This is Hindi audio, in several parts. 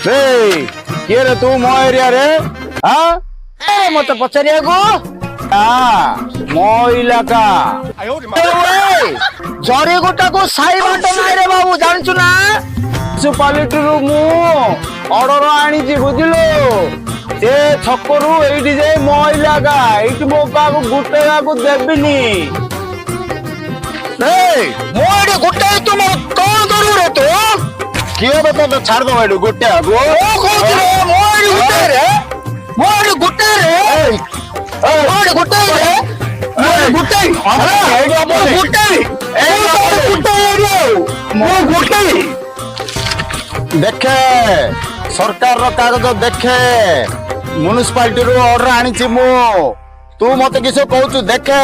किए रे तू मो एरिया रे मत पचारिया को मो इलाका जरी गोटा को साई बांट नाई रे बाबू जानचु ना म्युनिसिपालिटी रु मु ऑर्डर आनी जी बुझिलो से छकरू एठी जे मो इलाका एठी मो का को गुटेगा को देबिनी मो एठी गुटे तुम कौन करू रे तू किए बता तो छाड़ दो एठी गुटे आगो ओ कोच रे मो एठी गुटे रे मो एठी गुटे रे मो एठी गुटे रे मो एठी गुटे अरे एठी मो गुटे ए गुटे रे मो गुटे देखे सरकार रो कागज देखे म्युनिसिपालिटी रो ऑर्डर आनी छी मु तू मते किसे कहू देखे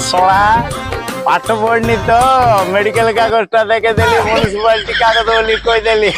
सोला पाठ पढ़नी तो मेडिकल कागज देखे देली म्युनिसिपालिटी कागज बोली कह देली